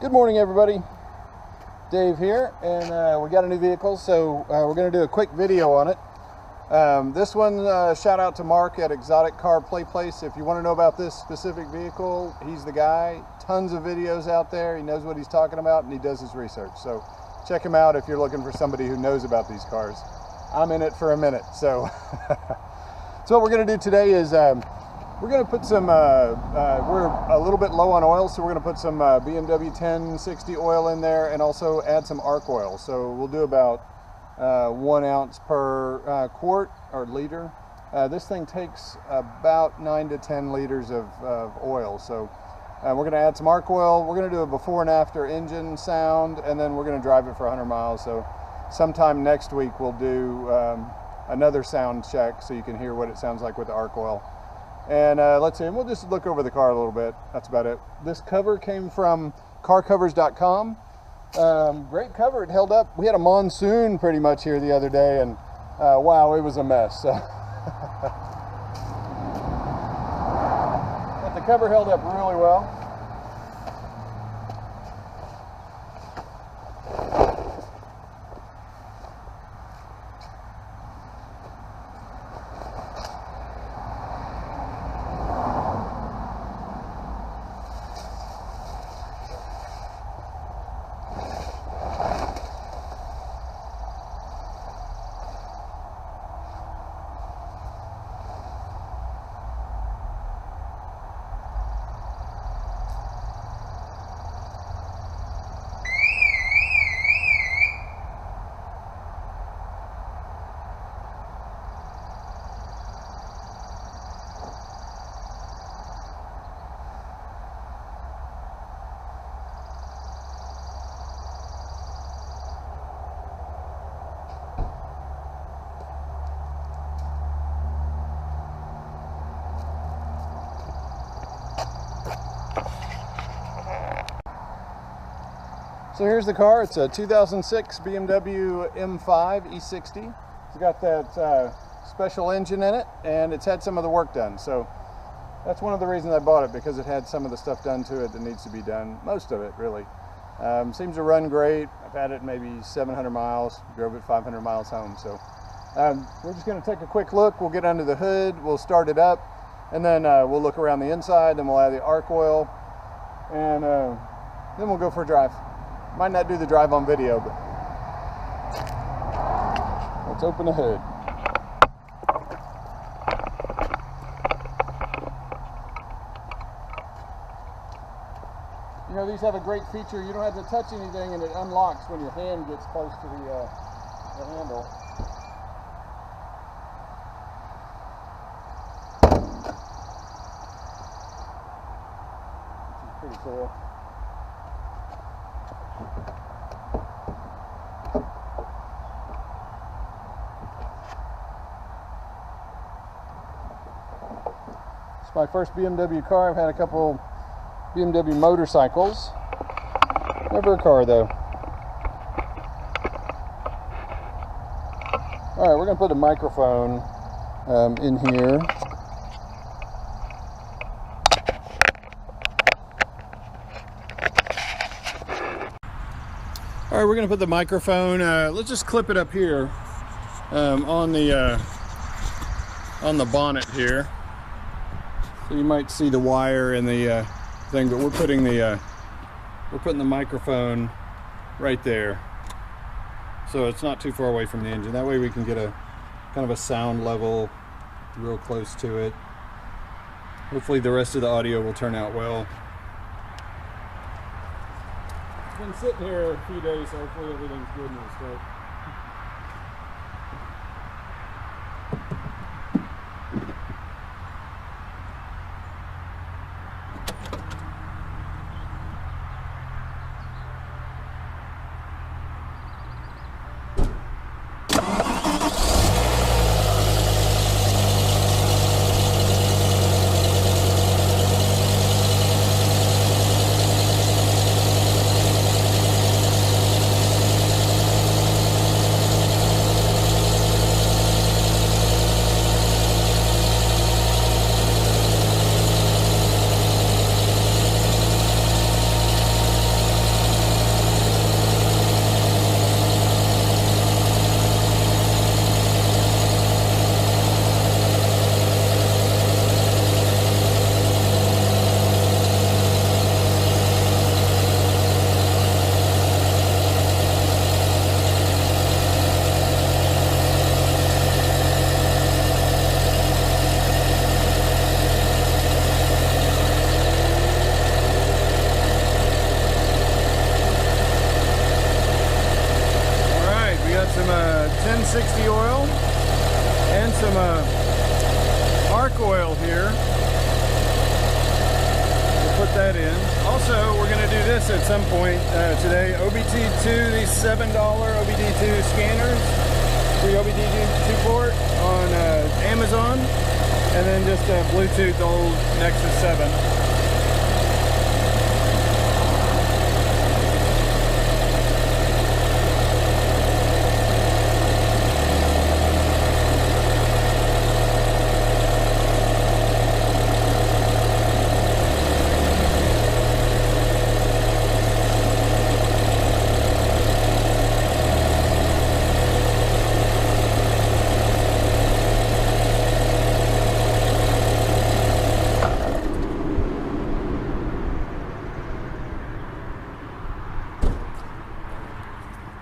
Good morning, everybody. Dave here, and we got a new vehicle, so we're going to do a quick video on it. This one, shout out to Mark at Exotic Car Play Place. If you want to know about this specific vehicle, he's the guy. Tons of videos out there. He knows what he's talking about, and he does his research. So check him out if you're looking for somebody who knows about these cars. I'm in it for a minute, so. So what we're going to do today is we're going to put some, we're a little bit low on oil, so we're going to put some BMW M5 oil in there and also add some Archoil. So we'll do about 1 ounce per quart or liter. This thing takes about 9 to 10 liters of oil. So we're going to add some Archoil. We're going to do a before and after engine sound, and then we're going to drive it for 100 miles. So sometime next week we'll do another sound check so you can hear what it sounds like with the Archoil. And let's see, and we'll just look over the car a little bit. That's about it. This cover came from carcovers.com. Great cover, it held up. We had a monsoon pretty much here the other day, and wow, it was a mess. But the cover held up really well. So here's the car. It's a 2006 BMW M5 E60. It's got that special engine in it, and it's had some of the work done. So that's one of the reasons I bought it, because it had some of the stuff done to it that needs to be done. Most of it, really. Seems to run great. I've had it maybe 700 miles, drove it 500 miles home. So we're just going to take a quick look. We'll get under the hood, we'll start it up, and then we'll look around the inside, then we'll add the Archoil, and then we'll go for a drive. Might not do the drive on video, but let's open the hood. You know, these have a great feature. You don't have to touch anything, and it unlocks when your hand gets close to the handle. Which is pretty cool. It's my first BMW car. I've had a couple BMW motorcycles. Never a car, though. All right, we're going to put a microphone in here. All right, we're going to put the microphone, let's just clip it up here on the bonnet here. So you might see the wire in the thing, but we're putting the microphone right there, so it's not too far away from the engine. That way we can get a kind of a sound level real close to it. Hopefully the rest of the audio will turn out well. It's been sitting here a few days, so hopefully everything's good and it'll start. E60 oil and some Archoil here. We'll put that in. Also, we're going to do this at some point today. OBD2, these $7 OBD2 scanners, free OBD2 port on Amazon, and then just a Bluetooth old Nexus 7.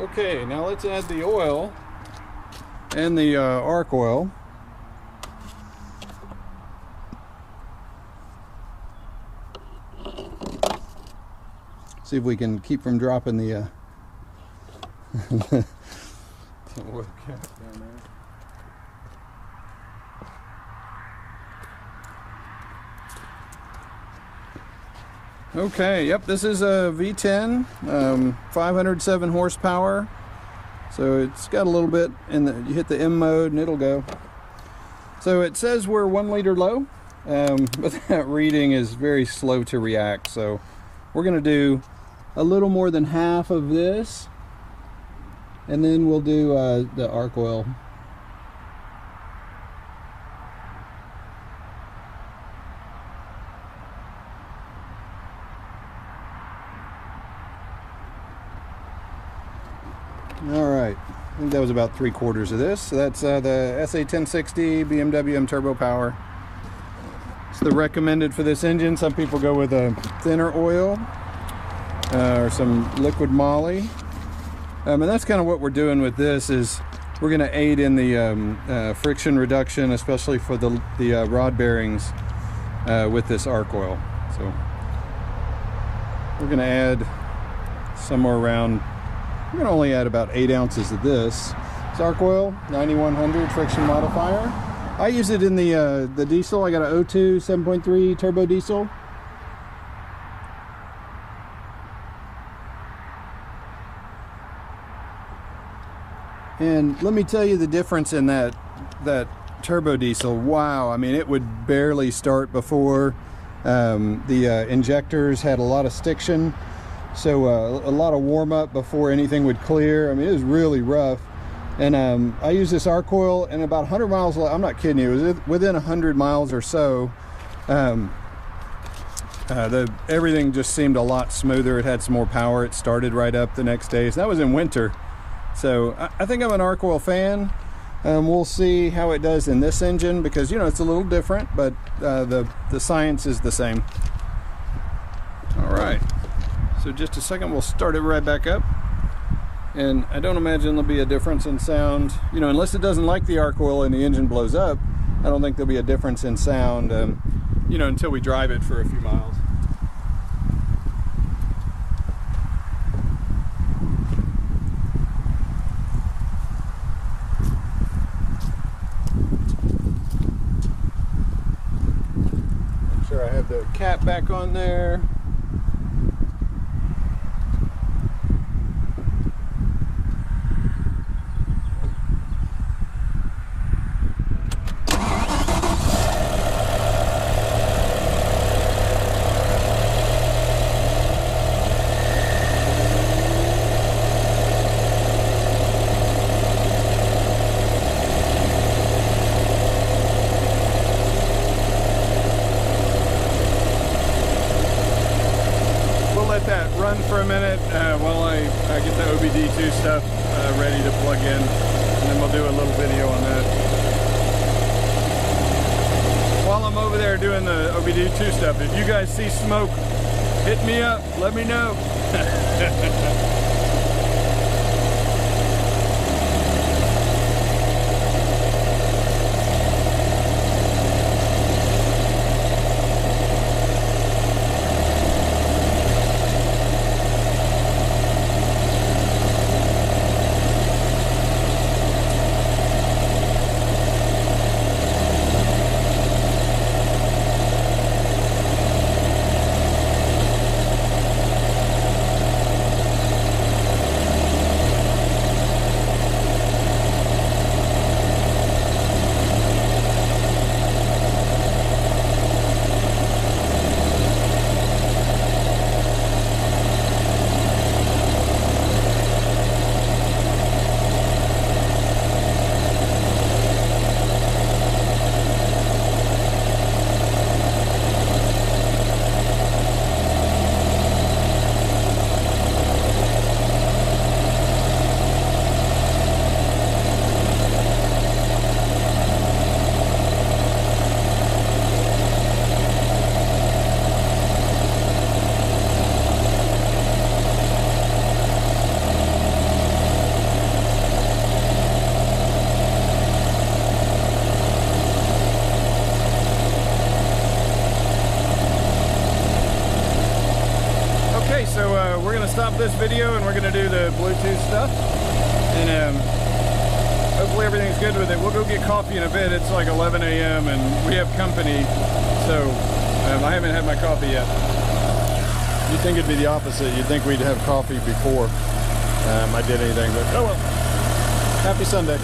Okay, now let's add the oil and the Archoil. See if we can keep from dropping the oil cap down there. Okay, yep, this is a V10, 507 horsepower. So it's got a little bit, and you hit the M mode and it'll go. So it says we're 1 liter low, but that reading is very slow to react. So we're gonna do a little more than half of this, and then we'll do the Archoil. Alright, I think that was about 3/4 of this. So that's the SA1060 BMW M Turbo Power. It's the recommended for this engine. Some people go with a thinner oil or some liquid moly. And that's kind of what we're doing with this, is we're going to aid in the friction reduction, especially for the rod bearings with this Archoil. So we're going to add somewhere around, we're going to only add about 8 ounces of this. It's Archoil 9100 friction modifier. I use it in the diesel. I got an O2 7.3 turbo diesel. And let me tell you the difference in that turbo diesel. Wow, I mean, it would barely start before. The injectors had a lot of stiction. So a lot of warm up before anything would clear. I mean, it was really rough. And I used this Archoil, and about 100 miles, I'm not kidding you, it was within 100 miles or so, everything just seemed a lot smoother. It had some more power. It started right up the next day. So that was in winter. So I think I'm an Archoil fan. We'll see how it does in this engine, because, you know, it's a little different, but the science is the same. All right. So just a second, we'll start it right back up. And I don't imagine there'll be a difference in sound, you know, unless it doesn't like the Archoil and the engine blows up. I don't think there'll be a difference in sound, you know, until we drive it for a few miles. Make sure I have the cap back on there. That run for a minute while I get the OBD2 stuff ready to plug in, and then we'll do a little video on that. While I'm over there doing the OBD2 stuff, if you guys see smoke, hit me up, let me know. so we're gonna stop this video and we're gonna do the Bluetooth stuff, and hopefully everything's good with it. We'll go get coffee in a bit. It's like 11 a.m. and we have company, so I haven't had my coffee yet. You'd think it'd be the opposite. You'd think we'd have coffee before I did anything, but oh well. Happy Sunday.